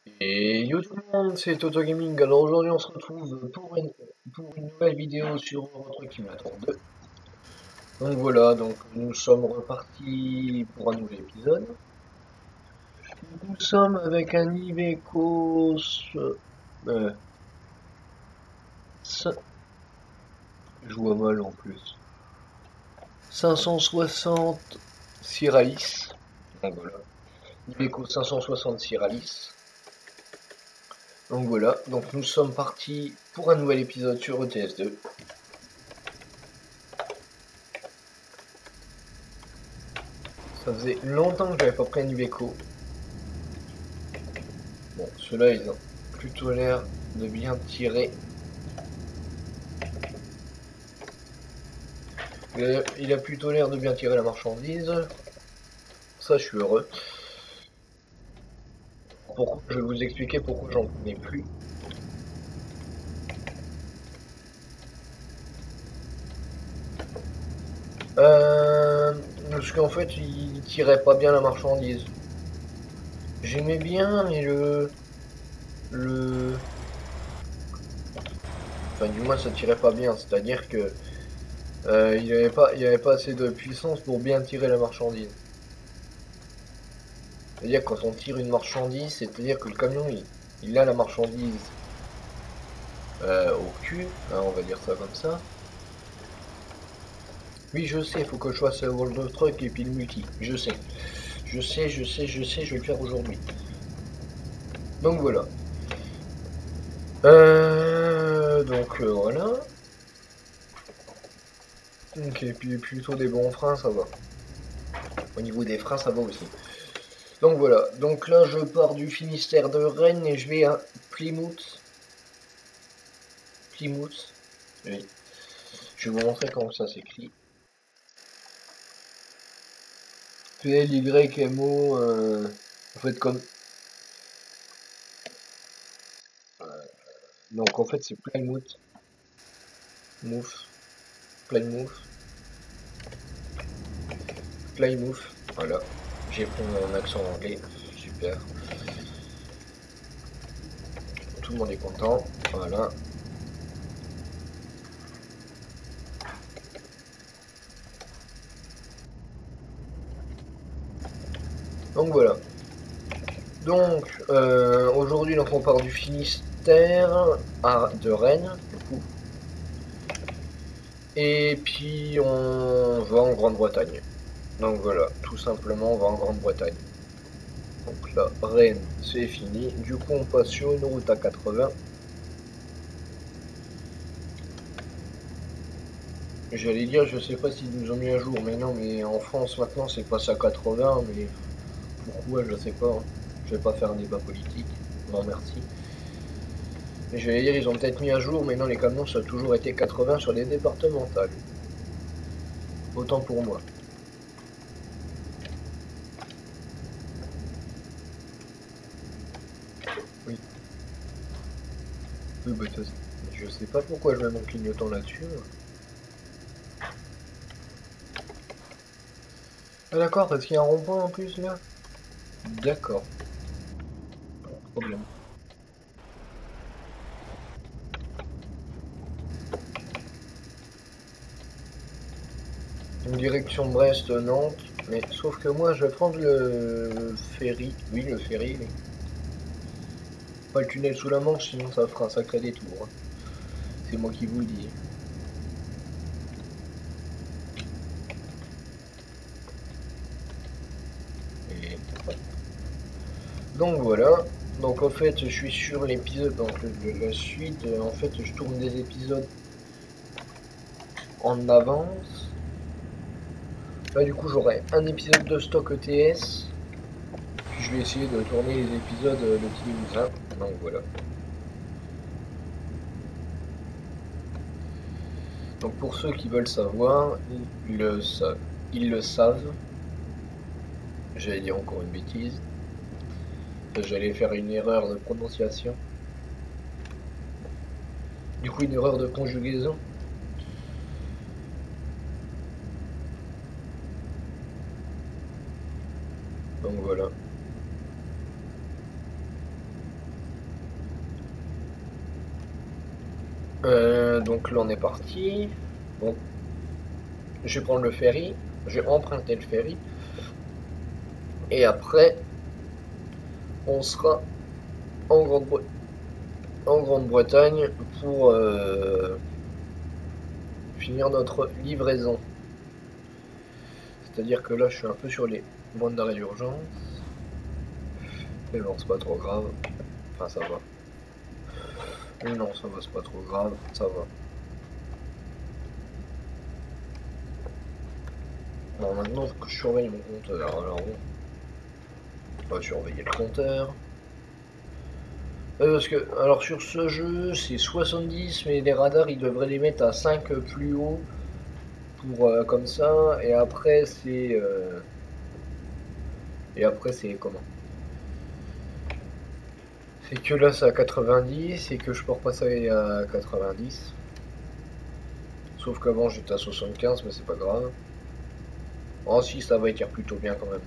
Et yo tout le monde, c'est Toto Gaming. Alors aujourd'hui on se retrouve pour une nouvelle vidéo sur Eurotruck Simulator 2. Donc voilà, donc nous sommes repartis pour un nouvel épisode. Nous sommes avec un Iveco euh, cin- je vois mal en plus. 560 Cyralis. Donc voilà. Iveco 560 Cyralis. Donc voilà, donc nous sommes partis pour un nouvel épisode sur ETS2. Ça faisait longtemps que j'avais pas pris un Iveco. Bon, ceux-là, ils ont plutôt l'air de bien tirer. Il a plutôt l'air de bien tirer la marchandise. Ça, je suis heureux. Pourquoi, je vais vous expliquer pourquoi j'en prenais plus. Parce qu'en fait, il tirait pas bien la marchandise. J'aimais bien, mais le, enfin, du moins, ça tirait pas bien. C'est-à-dire que il avait pas assez de puissance pour bien tirer la marchandise. C'est-à-dire quand on tire une marchandise, c'est-à-dire que le camion il a la marchandise au cul, hein, on va dire ça comme ça. Oui, je sais, il faut que je fasse World of Truck et puis le multi. Je sais. Je sais, je vais le faire aujourd'hui. Donc voilà. Voilà. Ok, et puis plutôt des bons freins, ça va. Au niveau des freins, ça va aussi. Donc voilà. Donc là, je pars du Finistère de Rennes et je vais à Plymouth. Plymouth. Oui. Je vais vous montrer comment ça s'écrit. PLYMO. En fait, comme. Donc en fait, c'est Plymouth. Mouth. Plymouth. Plymouth. Voilà. J'ai pris mon accent anglais. Super. Tout le monde est content. Voilà. Donc voilà. Donc aujourd'hui on part du Finistère de Rennes du coup. Et puis on va en Grande-Bretagne. Donc voilà, tout simplement on va en Grande-Bretagne. Donc là, Rennes c'est fini. Du coup on passe sur une route à 80. J'allais dire, je sais pas s'ils nous ont mis à jour, mais non, mais en France maintenant c'est passé à 80, mais pourquoi je sais pas. Hein. Je vais pas faire un débat politique. Non merci. Mais j'allais dire, ils ont peut-être mis à jour, mais non, les camions, ça a toujours été 80 sur les départementales. Autant pour moi. Oui. Oui, bah, je sais pas pourquoi je mets mon clignotant là-dessus. Ah d'accord, parce qu'il y a un rond-point en plus là. D'accord, pas de problème. Une direction Brest-Nantes, mais sauf que moi je vais prendre le ferry. Oui, le ferry, oui. Pas le tunnel sous la Manche, sinon ça fera un sacré détour. Hein. C'est moi qui vous le dis. Et... Donc voilà. Donc en fait, je suis sur l'épisode, donc la suite. En fait, je tourne des épisodes en avance. Là, du coup, j'aurai un épisode de stock ETS. Puis je vais essayer de tourner les épisodes de Toulouse. Donc voilà. Donc pour ceux qui veulent savoir, ils le savent. Ils le savent. J'allais dire encore une bêtise. J'allais faire une erreur de prononciation. Du coup, une erreur de conjugaison. Donc voilà. Donc là on est parti. Bon, je vais prendre le ferry. Je vais emprunter le ferry. Et après, on sera en Grande-Bretagne pour finir notre livraison. C'est-à-dire que là, je suis un peu sur les bandes d'arrêt d'urgence. Mais bon, c'est pas trop grave. Enfin, ça va. Mais non, ça va, c'est pas trop grave. Ça va. Bon, maintenant, faut que je surveille mon compteur. Alors, on va surveiller le compteur. Parce que, alors sur ce jeu, c'est 70, mais les radars, ils devraient les mettre à 5 plus haut pour comme ça. Et après, c'est comment? C'est que là, c'est à 90 et que je peux repasser à 90. Sauf qu'avant, j'étais à 75, mais c'est pas grave. Oh si, ça va être plutôt bien quand même.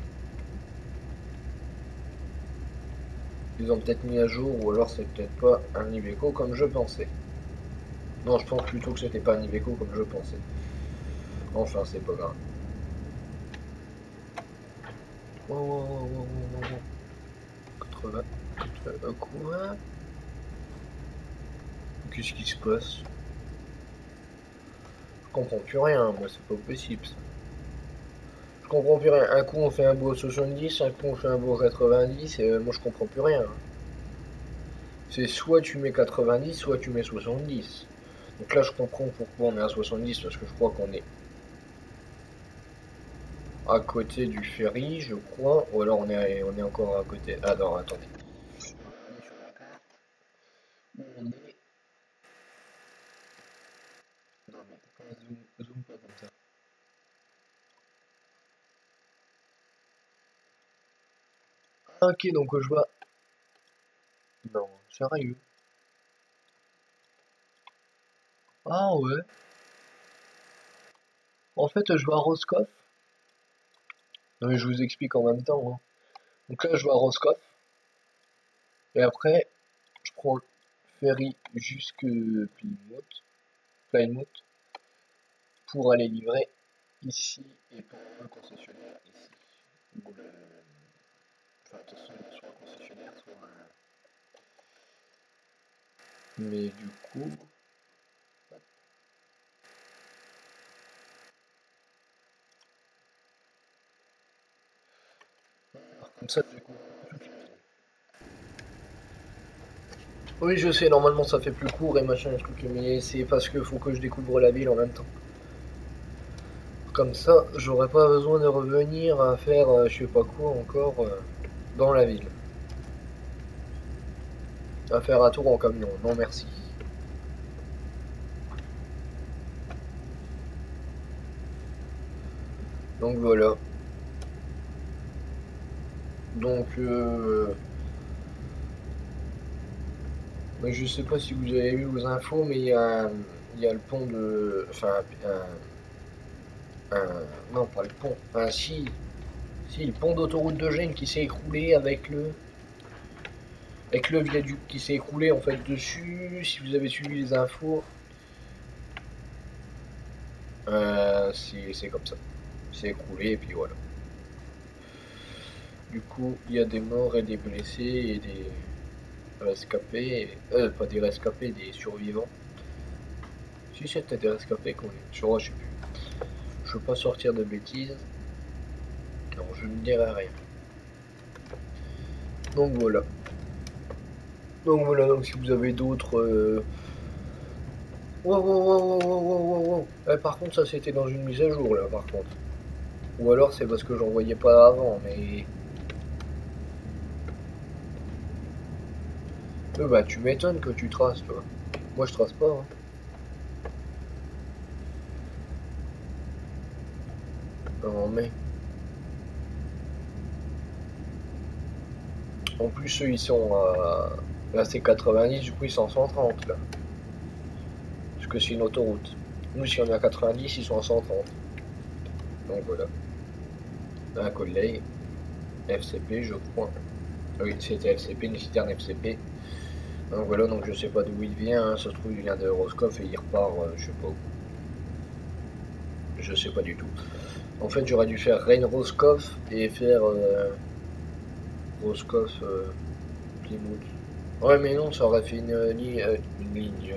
Ils ont peut-être mis à jour, ou alors c'est peut-être pas un Iveco comme je pensais. Non, je pense plutôt que c'était pas un Iveco comme je pensais. Enfin, c'est pas grave. Oh, oh, oh, oh, oh. 80. Quoi? Qu'est-ce qui se passe? Je comprends plus rien, moi, c'est pas possible ça. Je comprends plus rien. Un coup on fait un beau 70, un coup on fait un beau 90, et moi je comprends plus rien. C'est soit tu mets 90, soit tu mets 70. Donc là je comprends pourquoi on est à 70, parce que je crois qu'on est à côté du ferry, je crois. Ou alors on est encore à côté. Ah non, attendez. Où on est? Non mais zoom pas comme ça. Ah, ok, donc je vois. Non, sérieux. Ah ouais. En fait, je vais à Roscoff. Non mais je vous explique en même temps, hein. Donc là, je vais à Roscoff. Et après, je prends le ferry jusque Plymouth pour aller livrer ici et pour le concessionnaire ici. Ou le... Enfin, de toute façon, soit le concessionnaire, soit... Mais du coup... Comme ça, du coup... Oui, je sais, normalement ça fait plus court et machin, truc, mais c'est parce que faut que je découvre la ville en même temps. Comme ça, j'aurais pas besoin de revenir à faire je sais pas quoi encore dans la ville. À faire un tour en camion, non merci. Donc voilà. Donc je sais pas si vous avez vu vos infos, mais il y a le pont de... Enfin, non, pas le pont. Enfin, si, le pont d'autoroute de Gênes qui s'est écroulé avec le viaduc qui s'est écroulé en fait dessus. Si vous avez suivi les infos, c'est comme ça. C'est écroulé et puis voilà. Du coup, il y a des morts et des blessés et des rescapés. Pas des rescapés, des survivants. Si c'était des rescapés qu'on est. Je sais plus. Je veux pas sortir de bêtises. Non, je ne dirai rien. Donc voilà. Donc si vous avez d'autres... Wow, wow, wow, wow, wow, wow, wow. Par contre, ça c'était dans une mise à jour là, par contre. Ou alors c'est parce que j'en voyais pas avant, mais... Bah tu m'étonnes que tu traces, toi. Moi je trace pas, hein. Non mais... En plus eux ils sont à... Là c'est 90, du coup ils sont à 130 là. Parce que c'est une autoroute. Nous si on est à 90, ils sont à 130. Donc voilà. Un collègue. FCP je crois. Oui c'était FCP, une citerne FCP. Donc voilà, donc je sais pas d'où il vient, hein. Ça se trouve il vient de Roscoff et il repart, je sais pas où. Je sais pas du tout. En fait j'aurais dû faire Rennes-Roscoff et faire Roscoff Plymouth. Ouais mais non, ça aurait fait une ligne.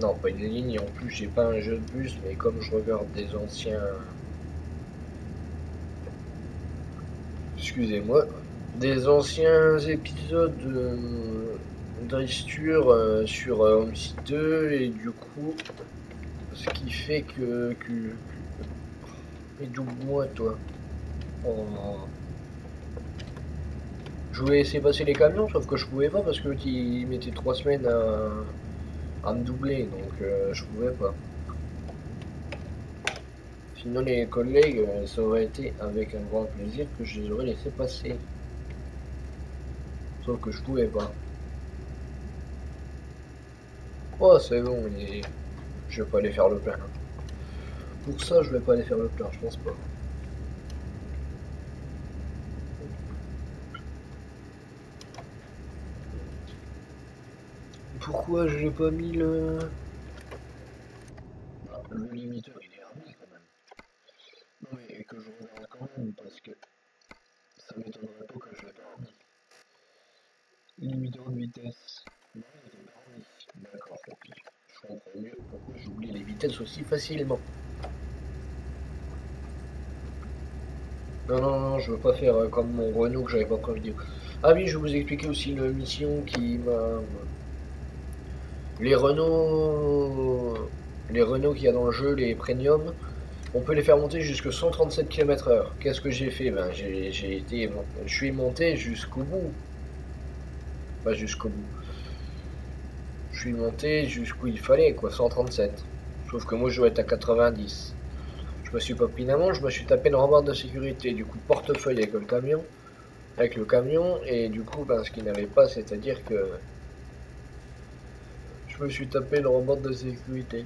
Non, pas une ligne, en plus j'ai pas un jeu de bus, mais comme je regarde des anciens... Excusez-moi. Des anciens épisodes d'Aristure sur Homicide 2, et du coup, ce qui fait que... Mais double-moi, toi. Oh. Je voulais laisser passer les camions, sauf que je pouvais pas parce que ils mettaient 3 semaines à me doubler, donc je pouvais pas. Sinon les collègues, ça aurait été avec un grand plaisir que je les aurais laissés passer. Sauf que je pouvais pas. Oh c'est bon, je vais pas aller faire le plein. Pour ça je vais pas aller faire le plein, je pense pas. Pourquoi je l'ai pas mis le limiteur, il est remis quand même. Non mais que je regarde quand même parce que ça m'étonnerait pas que je l'ai pas remis. Limiteur de vitesse. Non, il était pas remis. D'accord, ok. Je comprends mieux pourquoi j'oublie les vitesses aussi facilement. Non, non, non, je veux pas faire comme mon Renault que j'avais pas encore vidéo. Ah oui, je vais vous expliquer aussi une mission qui m'a... Les Renault... Les Renault qu'il y a dans le jeu, les Premium, on peut les faire monter jusqu'à 137 km/h. Qu'est-ce que j'ai fait? Ben, je suis monté jusqu'au bout. Pas jusqu'au bout. Je suis monté jusqu'où il fallait, quoi, 137. Sauf que moi, je dois être à 90. Je me suis pas pris d'amende, je me suis tapé une rambarde de sécurité. Du coup, portefeuille avec le camion, et du coup, ben, ce qu'il n'avait pas, c'est-à-dire que je me suis tapé une rambarde de sécurité.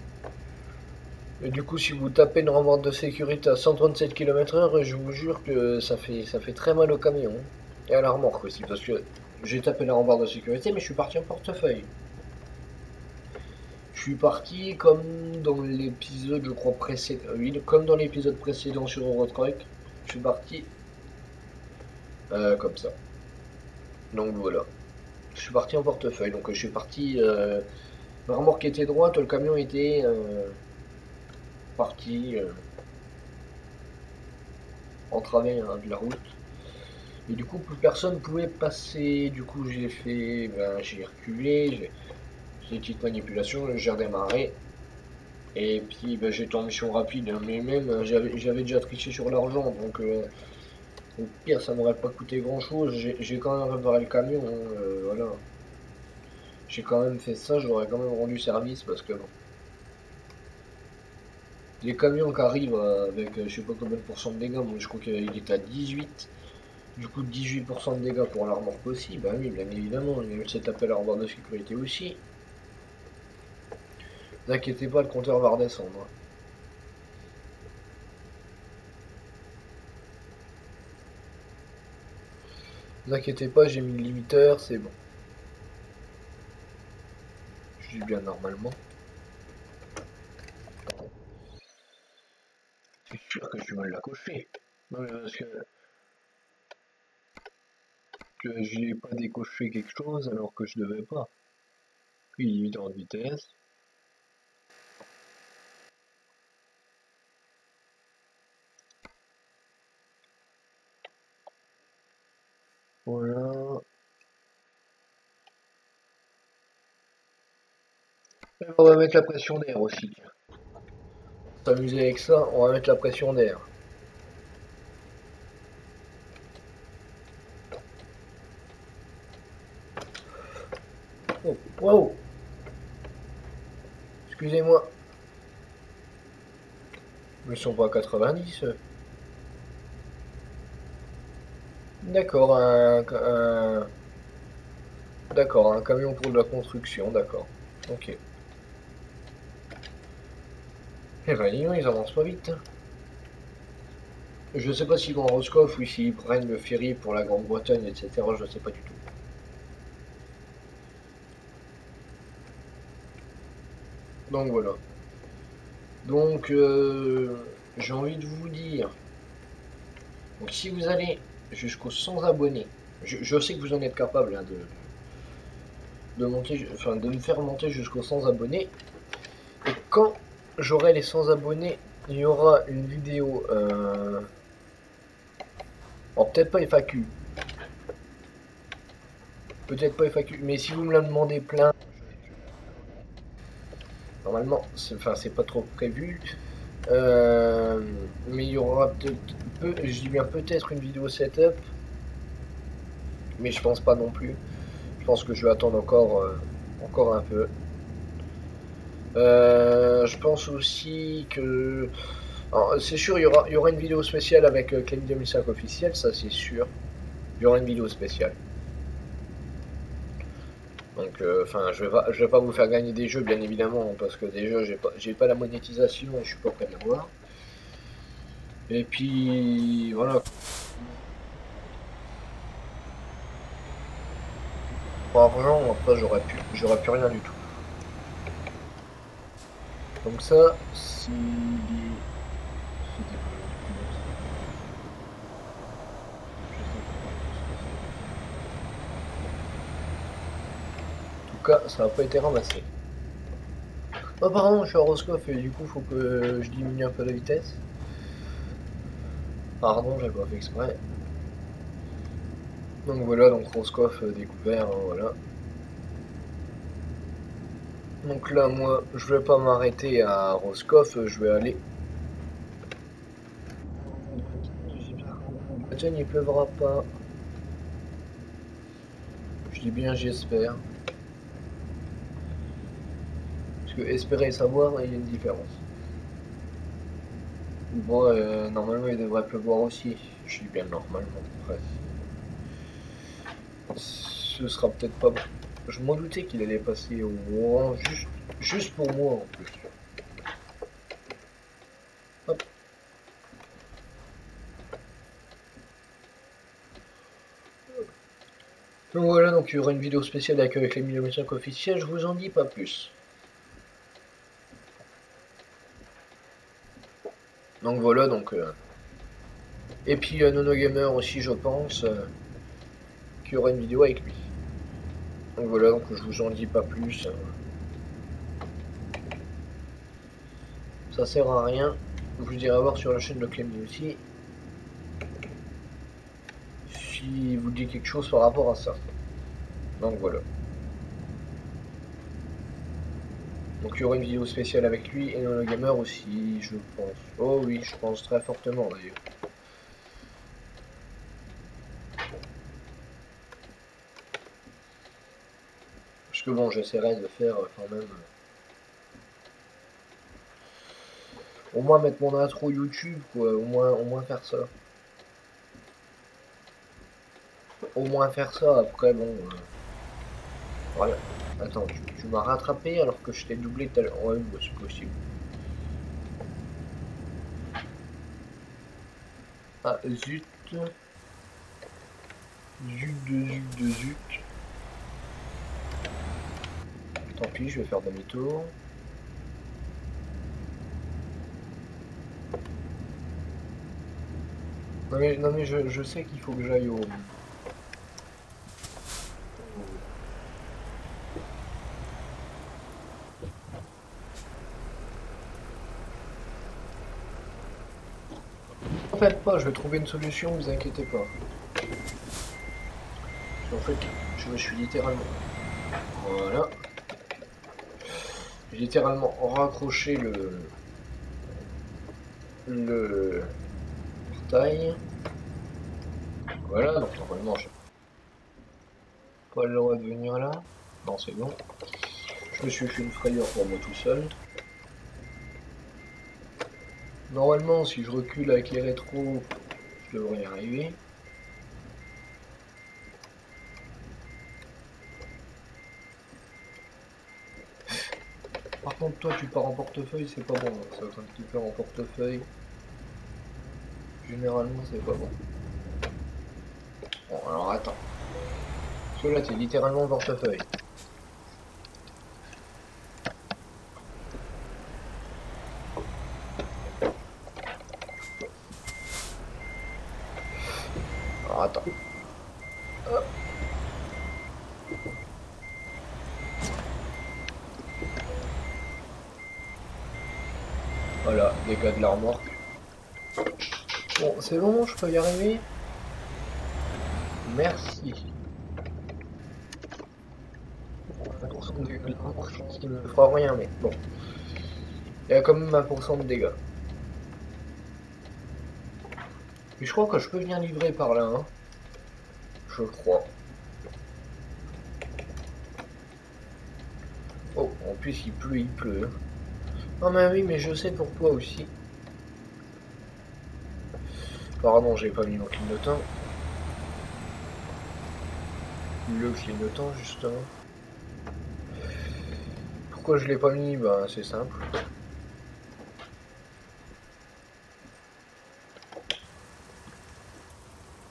Et du coup, si vous tapez une rambarde de sécurité à 137 km/h, je vous jure que ça fait très mal au camion. Et à la remorque aussi, parce que j'ai tapé la rambarde de sécurité, mais je suis parti en portefeuille. Je suis parti comme dans l'épisode, je crois, précédent. Oui, comme dans l'épisode précédent sur Eurotruck. Je suis parti comme ça. Donc voilà. Je suis parti en portefeuille. Donc je suis parti. Ma remorque était droite, le camion était parti en travers de la route. Et du coup, plus personne pouvait passer. Du coup, j'ai fait. Ben, j'ai reculé. J'ai des petites manipulations. J'ai redémarré. Et puis, ben, j'étais en mission rapide. Hein, mais même, j'avais déjà triché sur l'argent. Donc, au pire, ça m'aurait pas coûté grand chose. J'ai quand même réparé le camion. Hein, voilà. J'ai quand même fait ça. J'aurais quand même rendu service parce que bon. Les camions qui arrivent avec je sais pas combien de pourcents de dégâts. Moi, je crois qu'il était à 18. Du coup, 18% de dégâts pour l'armor possible. Bah oui, bien évidemment. Il s'est tapé l'armor de sécurité aussi. Ne vous inquiétez pas, le compteur va redescendre. Ne vous inquiétez pas, j'ai mis le limiteur, c'est bon. Je dis bien normalement. C'est sûr que je vais la cocher. Non mais parce que j'ai pas décoché quelque chose alors que je devais pas. Puis limiteur de vitesse. Voilà. Et on va mettre la pression d'air aussi. S'amuser avec ça, on va mettre la pression d'air. Oh, wow! Excusez-moi. Ils sont pas à 90. D'accord, d'accord, un camion pour de la construction, d'accord. Ok. Eh ben, dis donc, ils avancent pas vite. Hein. Je sais pas s'ils vont à Roscoff ou s'ils prennent le ferry pour la Grande-Bretagne, etc. Je sais pas du tout. Donc voilà. Donc j'ai envie de vous dire, donc si vous allez jusqu'aux 100 abonnés, je sais que vous en êtes capable hein, de monter, enfin de me faire monter jusqu'aux 100 abonnés. Et quand j'aurai les 100 abonnés, il y aura une vidéo, alors peut-être pas FAQ, mais si vous me la demandez plein, normalement, c'est pas trop prévu. Mais il y aura peut-être, je dis bien peut-être une vidéo setup, mais je pense pas non plus. Je pense que je vais attendre encore un peu. Je pense aussi que, c'est sûr, il y aura une vidéo spéciale avec Clem 2005 officiel, ça c'est sûr. Il y aura une vidéo spéciale. Donc, je vais pas vous faire gagner des jeux, bien évidemment, parce que des jeux, j'ai pas la monétisation et je suis pas prêt de l'avoir. Et puis, voilà. Pour argent, après, j'aurais plus rien du tout. Donc ça, si... En tout cas, ça n'a pas été ramassé. Oh pardon, je suis à Roscoff et du coup, faut que je diminue un peu la vitesse. Pardon, j'ai pas fait exprès. Donc voilà, donc Roscoff découvert, hein, voilà. Donc là, moi, je vais pas m'arrêter à Roscoff, je vais aller... Tiens, il pleuvra pas. Je dis bien j'espère. Parce que espérer et savoir, il y a une différence. Bon, normalement il devrait pleuvoir aussi. Je dis bien normalement, après. Ce sera peut-être pas bon. Je m'en doutais qu'il allait passer au orange, juste pour moi en plus. Hop. Donc voilà, donc il y aura une vidéo spéciale avec les 1005 officiels, je vous en dis pas plus. Donc voilà, donc... Et puis Nono Gamer aussi, je pense, qu'il y aura une vidéo avec lui. Donc voilà, donc je vous en dis pas plus. Ça sert à rien. Je vous dirai voir sur la chaîne de Clémy aussi. Si vous dit quelque chose par rapport à ça. Donc voilà. Donc il y aura une vidéo spéciale avec lui et Nono Gamer aussi, je pense. Oh oui, je pense très fortement d'ailleurs. Parce que bon, j'essaierai de faire quand même... au moins mettre mon intro YouTube, quoi. Au moins faire ça. Au moins faire ça, après bon... voilà. Attends, tu m'as rattrapé alors que je t'ai doublé tout à l'heure. Ouais, bah, c'est possible. Ah, zut. Zut. Tant pis, je vais faire demi-tour. Non mais je sais qu'il faut que j'aille au... En fait pas, je vais trouver une solution, vous inquiétez pas. En fait, je me suis littéralement... Voilà. J'ai littéralement raccroché le portail. Voilà, donc normalement j'ai pas le droit de venir là. Non, c'est bon. Je me suis fait une frayeur pour moi tout seul. Normalement, si je recule avec les rétros, je devrais y arriver. Par contre, toi, tu pars en portefeuille, c'est pas bon. Ça va te faire en portefeuille. Généralement, c'est pas bon. Bon, alors attends. Parce que là, t'es littéralement en portefeuille. Voilà, dégâts de la remorque. Bon, c'est bon, je peux y arriver. Merci. 1% de dégâts de la remorque, je pense qu'il ne me fera rien, mais bon. Il y a quand même 1% de dégâts. Mais je crois que je peux venir livrer par là, hein. Je crois. Oh, en plus il pleut, il pleut. Hein. Ah mais oui, mais je sais pourquoi aussi. Pardon, j'ai pas mis mon clignotant. Le clignotant, justement. Pourquoi je l'ai pas mis? Bah, c'est simple.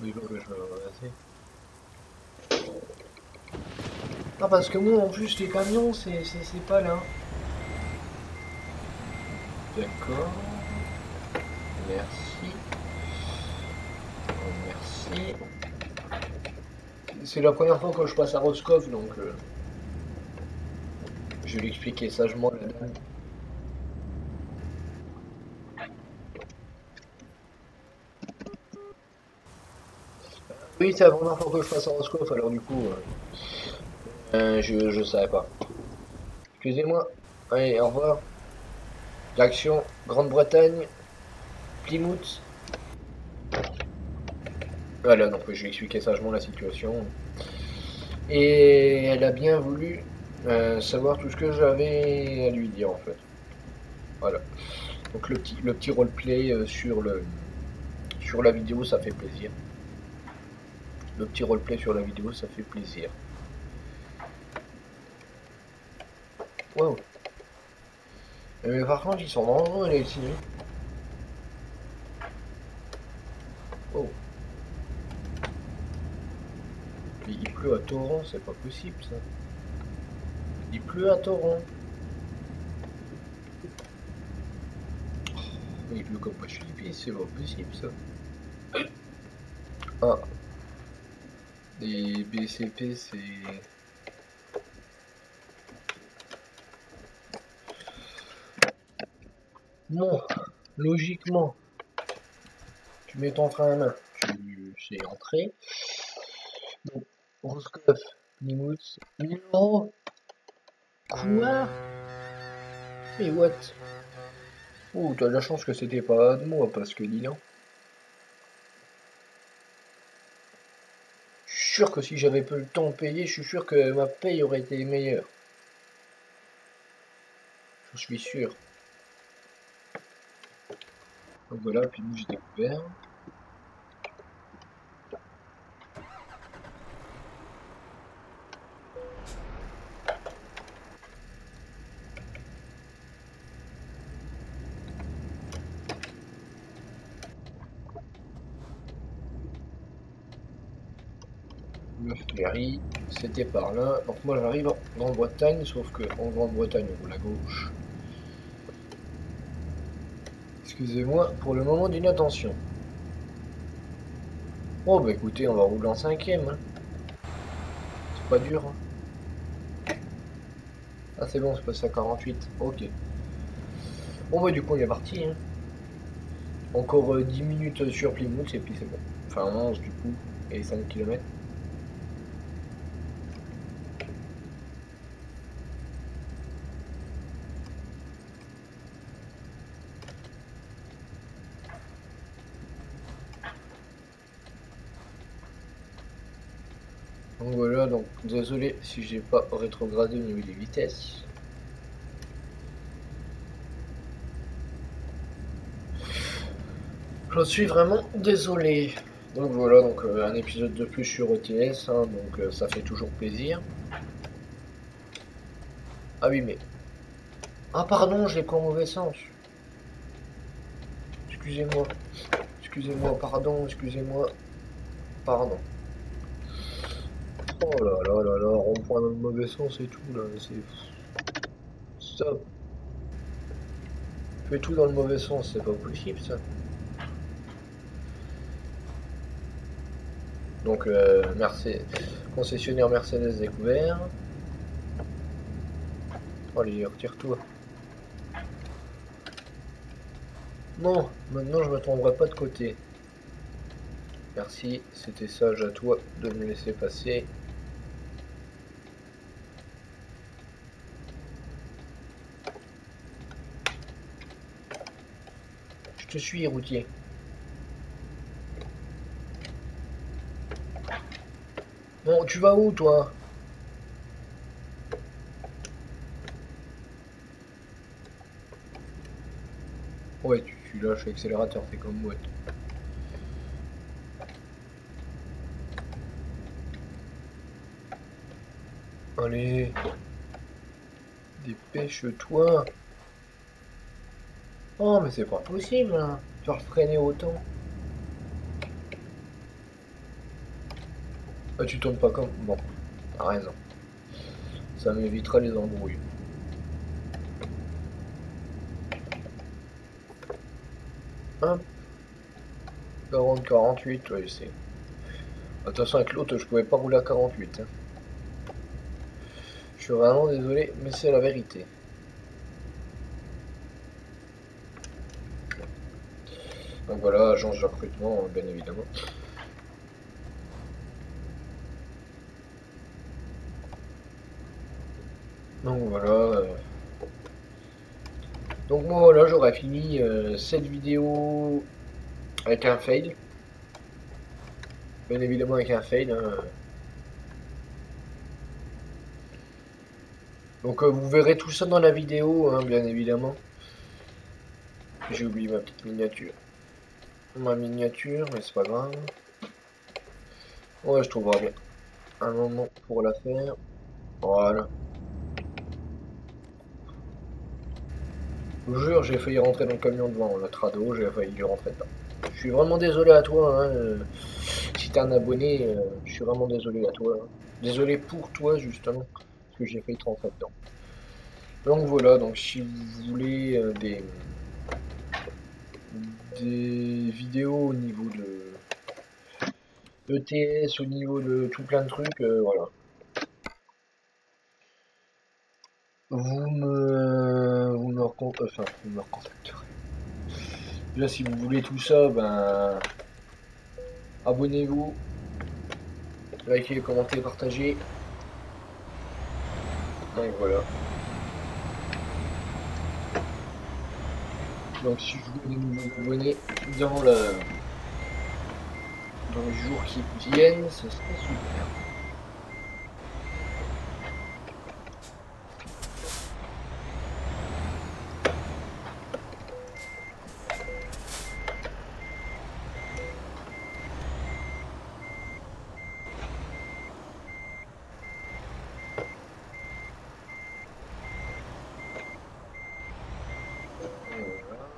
Oui, donc je vais le ramasser. Ah, parce que moi, en plus, les camions, c'est pas là. D'accord. Merci. Merci. C'est la première fois que je passe à Roscoff, donc je vais l'expliquer sagement à la dame. Oui, c'est la première fois que je passe à Roscoff, alors du coup, je savais pas. Excusez-moi. Allez, au revoir. L'action, Grande-Bretagne, Plymouth. Voilà, donc je vais expliquer sagement la situation. Et elle a bien voulu savoir tout ce que j'avais à lui dire en fait. Voilà. Donc le petit roleplay sur la vidéo, ça fait plaisir. Le petit roleplay sur la vidéo, ça fait plaisir. Wow. Mais par contre, ils sont dangereux les ici. Oh. Il pleut à torrent, c'est pas possible ça. Il pleut à torrent. Il pleut comme pas Philippe, c'est pas possible ça. Ah. Les BCP, c'est... Non, logiquement, tu mets ton frein à main, tu sais entrer. Donc, Roscoff, Plymouth, 1000 €. Quoi? Mais what? Oh, t'as de la chance que c'était pas de moi, parce que dis donc. Je suis sûr que si j'avais peu le temps de payer, je suis sûr que ma paye aurait été meilleure. Je suis sûr. Donc voilà, puis nous j'ai découvert. Le ferry, c'était par là. Donc moi j'arrive en Grande-Bretagne, sauf que en Grande-Bretagne on roule à gauche. Excusez-moi pour le moment d'inattention. Oh bah écoutez, on va rouler en 5ème. Hein. C'est pas dur. Hein. Ah c'est bon, c'est passé à 48. Ok. Bon bah du coup on est parti. Hein. Encore 10 minutes sur Plymouth et puis c'est bon. Enfin 11 du coup, et 5 km. Donc voilà, donc désolé si j'ai pas rétrogradé au niveau des vitesses. Je suis vraiment désolé. Donc voilà, donc un épisode de plus sur ETS, hein, donc ça fait toujours plaisir. Ah oui mais... Ah pardon, je l'ai pris en mauvais sens. Excusez-moi. Excusez-moi, pardon, excusez-moi. Pardon. Oh là là là là, rond-point dans le mauvais sens et tout là, c'est... Stop. Fais tout dans le mauvais sens, c'est pas possible ça. Donc merci. Concessionnaire Mercedes découvert. Allez, retire-toi. Non, maintenant je me tromperai pas de côté. Merci, c'était sage à toi de me laisser passer. Je te suis, routier. Bon, tu vas où, toi? Ouais, tu lâches l'accélérateur, t'es comme moi. Allez, dépêche-toi. Oh, mais c'est pas possible, hein. Tu vas freiner autant. Ah, tu tournes pas comme... Bon, t'as raison. Ça m'évitera les embrouilles. Hop, 40-48, ouais, c'est... De toute façon, avec l'autre, je pouvais pas rouler à 48. Hein. Je suis vraiment désolé, mais c'est la vérité. Donc voilà, agence de recrutement, bien évidemment. Donc voilà. Donc moi voilà, j'aurais fini cette vidéo avec un fail. Bien évidemment avec un fail. Hein. Donc vous verrez tout ça dans la vidéo, hein, bien évidemment. J'ai oublié ma petite miniature. Ma miniature, mais c'est pas grave. Ouais, je trouverai bien un moment pour la faire. Voilà. Je vous jure, j'ai failli rentrer dans le camion devant, le trado, j'ai failli lui rentrer dedans. Je suis vraiment désolé à toi, hein, si t'es un abonné, je suis vraiment désolé à toi. Hein. Désolé pour toi, justement, parce que j'ai failli te rentrer dedans. Donc voilà, donc si vous voulez des vidéos au niveau de ETS, au niveau de tout plein de trucs, voilà. Vous me recontacterez. Là, si vous voulez tout ça, ben, abonnez-vous, likez, commentez, partagez. Donc voilà. Donc si je veux des nouveaux abonnés dans les jours qui viennent, ce serait super. Voilà.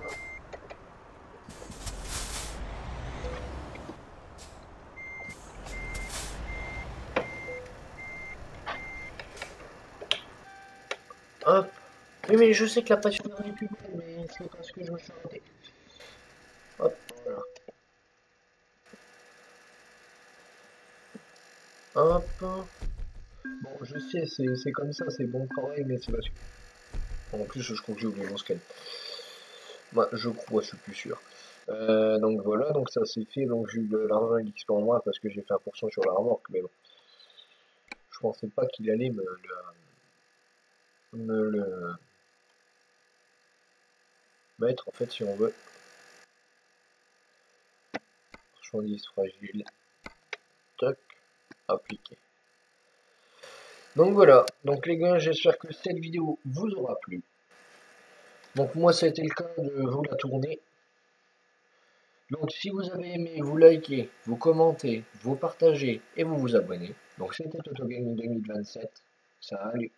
Hop. Oui, mais je sais que la passion est plus belle, mais c'est parce que je me suis arrêté. Hop, voilà. Hop. Bon, je sais, c'est comme ça, c'est bon travail, mais c'est parce que... En plus, je crois que j'ai oublié mon scan. Moi, je crois, je suis plus sûr. Donc voilà, donc ça c'est fait, donc j'ai eu de l'argent XP en moins parce que j'ai fait 1% sur la remorque, mais bon. Je pensais pas qu'il allait me le mettre, en fait, si on veut. Marchandise fragile. Toc, appliqué. Donc voilà, donc les gars, j'espère que cette vidéo vous aura plu. Donc moi, ça a été le cas de vous la tourner. Donc si vous avez aimé, vous likez, vous commentez, vous partagez et vous vous abonnez. Donc c'était Autogaming 2027. Salut.